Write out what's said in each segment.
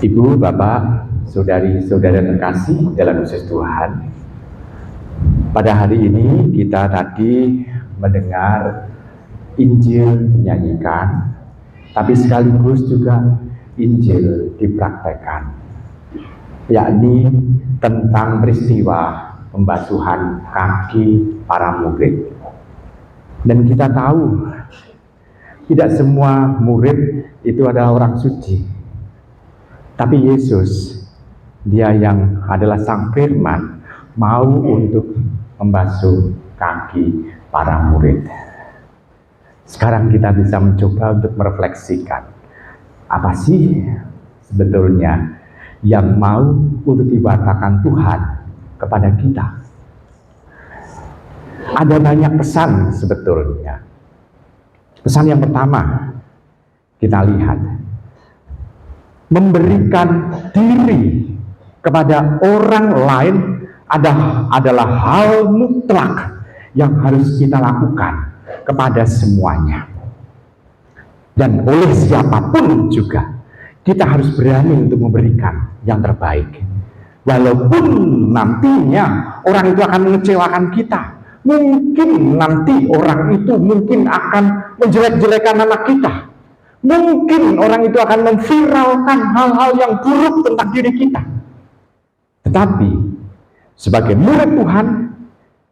Ibu, Bapak, saudari-saudara terkasih dalam Yesus Tuhan, pada hari ini kita tadi mendengar Injil dinyanyikan, tapi sekaligus juga Injil dipraktekkan, yakni tentang peristiwa pembasuhan kaki para murid. Dan kita tahu tidak semua murid itu adalah orang suci. Tapi Yesus, dia yang adalah Sang Firman, mau untuk membasuh kaki para murid. Sekarang kita bisa mencoba untuk merefleksikan, apa sih sebetulnya yang mau untuk dibatalkan Tuhan kepada kita? Ada banyak pesan sebetulnya. Pesan yang pertama, kita lihat, memberikan diri kepada orang lain adalah hal mutlak yang harus kita lakukan kepada semuanya. Dan oleh siapapun juga, kita harus berani untuk memberikan yang terbaik. Walaupun nantinya orang itu akan mengecewakan kita. Mungkin nanti orang itu akan menjelek-jelekan anak kita. Mungkin orang itu akan memviralkan hal-hal yang buruk tentang diri kita. Tetapi sebagai murid Tuhan,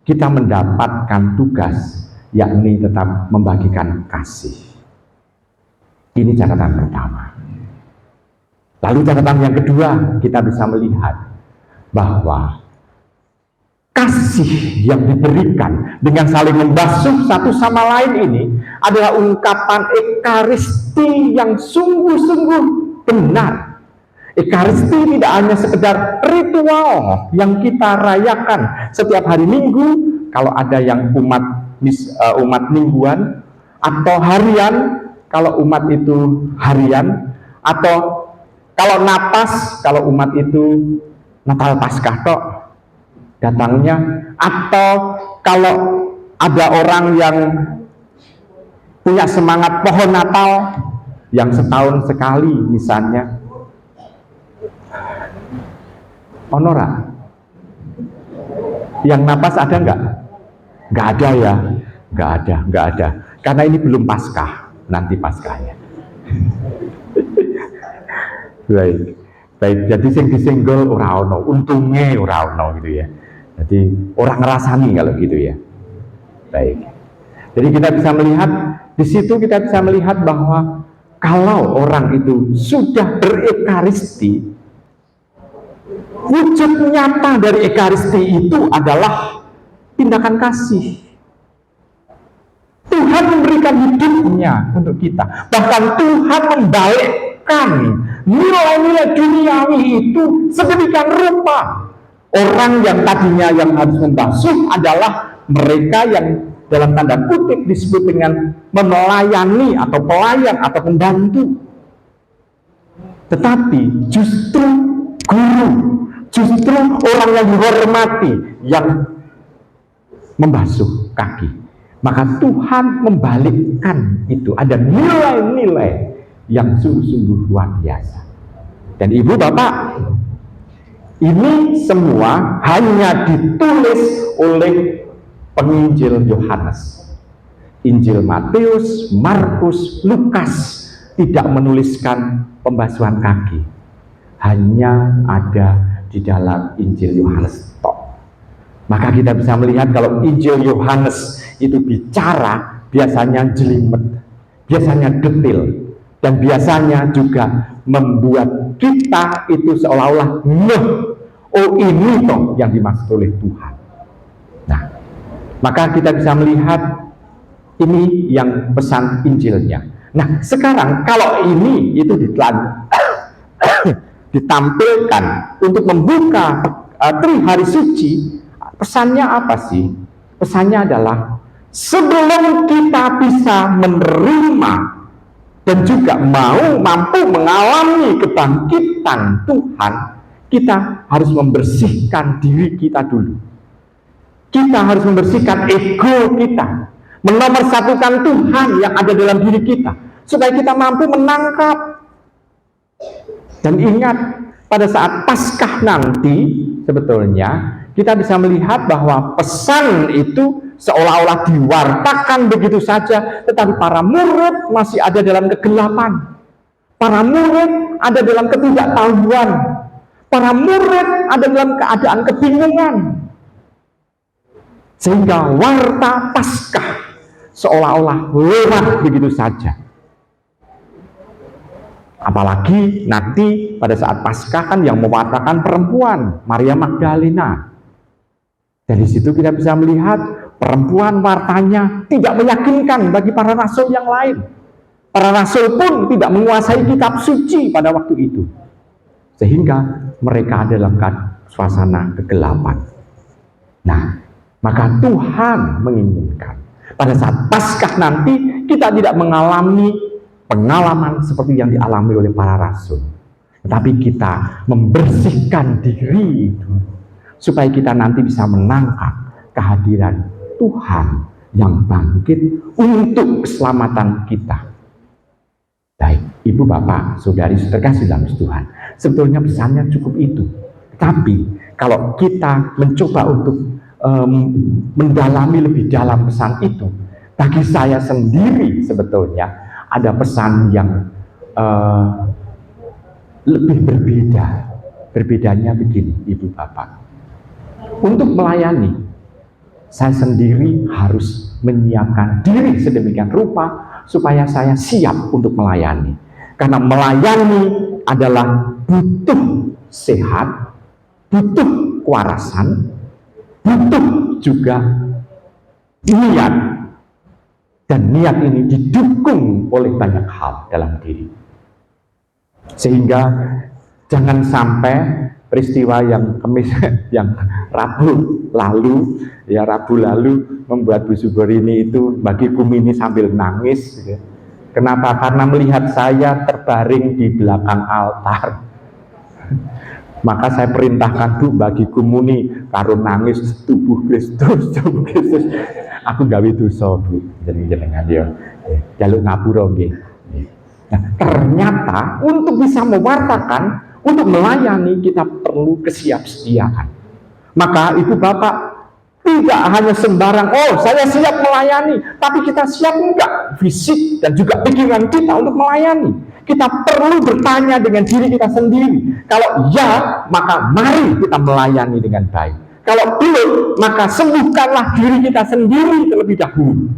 kita mendapatkan tugas, yakni tetap membagikan kasih. Ini catatan pertama. Lalu catatan yang kedua, kita bisa melihat bahwa kasih yang diberikan dengan saling membasuh satu sama lain ini adalah ungkapan ekaristi yang sungguh-sungguh benar. Ekaristi tidak hanya sekedar ritual yang kita rayakan setiap hari Minggu, kalau ada yang umat mingguan, atau harian kalau umat itu harian, atau kalau napas kalau umat itu Natal Paskah tok datangnya, atau kalau ada orang yang punya semangat pohon Natal yang setahun sekali misalnya. Honora, yang napas ada nggak? Nggak ada ya, nggak ada. Karena ini belum Paskah, nanti Paskahnya. Baik. Jadi sing disenggol ora ono, untungnya ora ono gitu ya. Jadi orang ngerasani kalau gitu ya. Baik. Jadi kita bisa melihat di situ, kita bisa melihat bahwa kalau orang itu sudah berekaristi, wujud nyata dari ekaristi itu adalah tindakan kasih. Tuhan memberikan hidupnya untuk kita. Bahkan Tuhan membalikkan nilai-nilai duniawi itu sedemikian rupa. Orang yang tadinya yang harus membasuh adalah mereka yang dalam tanda kutip disebut dengan melayani atau pelayan atau pembantu. Tetapi justru guru, justru orang yang dihormati yang membasuh kaki. Maka Tuhan membalikkan itu. Ada nilai-nilai yang sungguh-sungguh luar biasa. Dan Ibu Bapak, ini semua hanya ditulis oleh penginjil Yohanes. Injil Matius, Markus, Lukas tidak menuliskan pembasuhan kaki. Hanya ada di dalam Injil Yohanes tok. Maka kita bisa melihat kalau Injil Yohanes itu bicara, biasanya jelimet, biasanya detail, dan biasanya juga membuat kita itu seolah-olah oh ini toh yang dimaksud oleh Tuhan. Nah, maka kita bisa melihat ini yang pesan Injilnya. Nah, sekarang kalau ini itu ditampilkan untuk membuka hari suci, pesannya apa sih? Pesannya adalah sebelum kita bisa menerima dan juga mampu mengalami kebangkitan Tuhan, kita harus membersihkan diri kita dulu. Kita harus membersihkan ego kita, menomorsatukan Tuhan yang ada dalam diri kita, supaya kita mampu menangkap Dan ingat, pada saat Paskah nanti sebetulnya kita bisa melihat bahwa pesan itu seolah-olah diwartakan begitu saja, tetapi para murid masih ada dalam kegelapan. Para murid ada dalam ketidaktahuan. Para murid ada dalam keadaan kebingungan. Sehingga warta Paskah seolah-olah lewat begitu saja. Apalagi nanti pada saat Paskah kan yang mewartakan perempuan, Maria Magdalena. Dari situ kita bisa melihat perempuan wartanya tidak meyakinkan bagi para rasul yang lain. Para rasul pun tidak menguasai kitab suci pada waktu itu. Sehingga mereka ada dalam suasana kegelapan. Nah, maka Tuhan menginginkan pada saat Paskah nanti kita tidak mengalami pengalaman seperti yang dialami oleh para rasul, tetapi kita membersihkan diri itu supaya kita nanti bisa menangkap kehadiran Tuhan yang bangkit untuk keselamatan kita. Baik, Ibu, Bapak, Saudari, terkasih dalam Tuhan, sebetulnya pesannya cukup itu. Tapi kalau kita mencoba untuk mendalami lebih dalam pesan itu, bagi saya sendiri sebetulnya ada pesan yang lebih berbeda. Berbedanya begini, Ibu, Bapak. Untuk melayani, saya sendiri harus menyiapkan diri sedemikian rupa supaya saya siap untuk melayani. Karena melayani adalah butuh sehat, butuh kewarasan, butuh juga niat. Dan niat ini didukung oleh banyak hal dalam diri. Sehingga jangan sampai peristiwa yang Rabu lalu membuat Bu Sugorini itu bagi Kumini sambil nangis. Kenapa? Karena melihat saya terbaring di belakang altar. Maka saya perintahkan, Bu, bagi Kumuni karo nangis tubuh Kristus. Aku gawe dosa, Bu. Jenengan ya. Jaluk ngapura nggih. Nah, ternyata untuk bisa mewartakan, untuk melayani kita perlu kesiapsiagaan. Maka Ibu, Bapak, tidak hanya sembarang, oh saya siap melayani, tapi kita siap enggak fisik dan juga pikiran kita untuk melayani. Kita perlu bertanya dengan diri kita sendiri. Kalau ya, maka mari kita melayani dengan baik. Kalau belum, maka sembuhkanlah diri kita sendiri terlebih dahulu.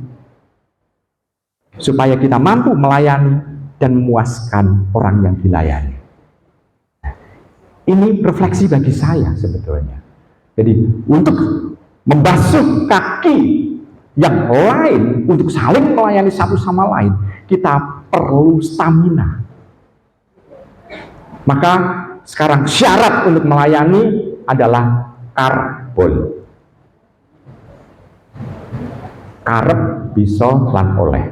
Supaya kita mampu melayani dan memuaskan orang yang dilayani. Ini refleksi bagi saya sebetulnya. Jadi untuk membasuh kaki yang lain, untuk saling melayani satu sama lain, kita perlu stamina. Maka sekarang syarat untuk melayani adalah karbol. Karep bisa lan oleh.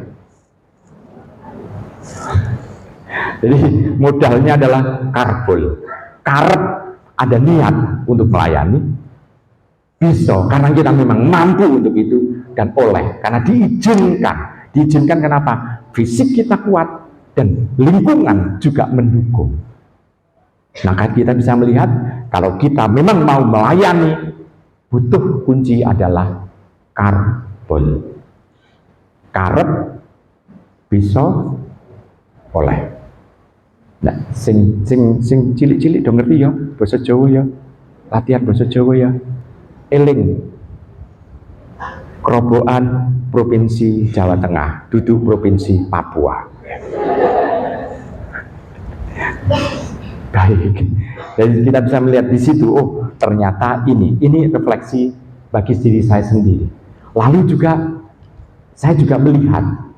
Jadi modalnya adalah karbol. Karep ada niat untuk melayani, bisa karena kita memang mampu untuk itu, dan oleh karena diizinkan kenapa? Fisik kita kuat dan lingkungan juga mendukung. Maka kita bisa melihat kalau kita memang mau melayani, butuh kunci adalah karbol. Karep bisa oleh. Nah, sing cilik-cilik dong ngerti ya bahasa Jawa ya. Latihan bahasa Jawa ya. Eling. Kerobokan Provinsi Jawa Tengah, duduk Provinsi Papua. Baik. Jadi kita bisa melihat di situ, oh ternyata ini refleksi bagi diri saya sendiri. Lalu juga saya juga melihat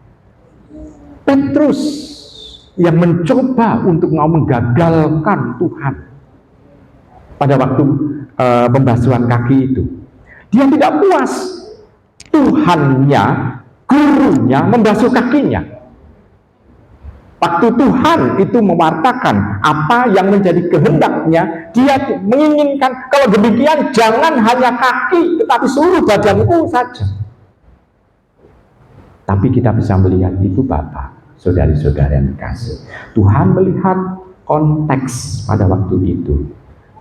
Petrus yang mencoba untuk mau menggagalkan Tuhan pada waktu pembasuhan kaki itu. Dia tidak puas Tuhannya, gurunya membasuh kakinya. Waktu Tuhan itu mewartakan apa yang menjadi kehendaknya, dia menginginkan kalau demikian jangan hanya kaki, tetapi seluruh badanku saja. Tapi kita bisa melihat itu Bapak, saudari-saudari yang dikasih. Tuhan melihat konteks pada waktu itu.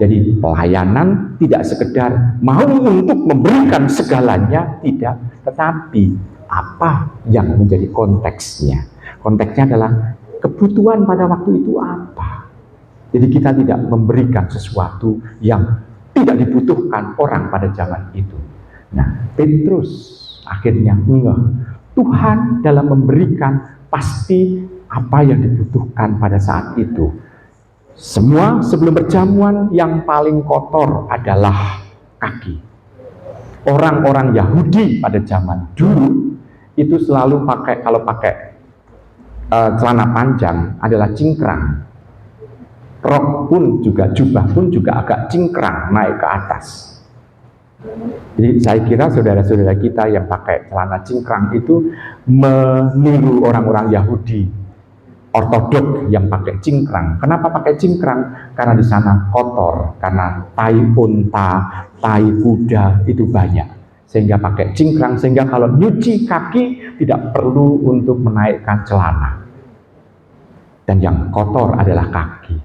Jadi pelayanan tidak sekedar mau untuk memberikan segalanya, tidak, tetapi apa yang menjadi konteksnya. Konteksnya adalah kebutuhan pada waktu itu apa. Jadi kita tidak memberikan sesuatu yang tidak dibutuhkan orang pada zaman itu. Nah, Petrus akhirnya Tuhan dalam memberikan pasti apa yang dibutuhkan pada saat itu. Semua sebelum perjamuan yang paling kotor adalah kaki. Orang-orang Yahudi pada zaman dulu itu selalu kalau pakai celana panjang adalah cingkrang. Rok pun juga, jubah pun juga agak cingkrang naik ke atas. Jadi saya kira saudara-saudara kita yang pakai celana cingkrang itu meniru orang-orang Yahudi ortodok yang pakai cingkrang. Kenapa pakai cingkrang? Karena di sana kotor, karena tai unta, tai kuda itu banyak, sehingga pakai cingkrang. Sehingga kalau nyuci kaki tidak perlu untuk menaikkan celana, dan yang kotor adalah kaki.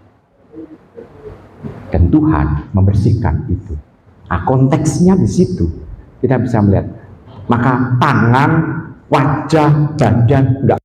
Dan Tuhan membersihkan itu. Nah, konteksnya di situ kita bisa melihat. Maka tangan, wajah, badan enggak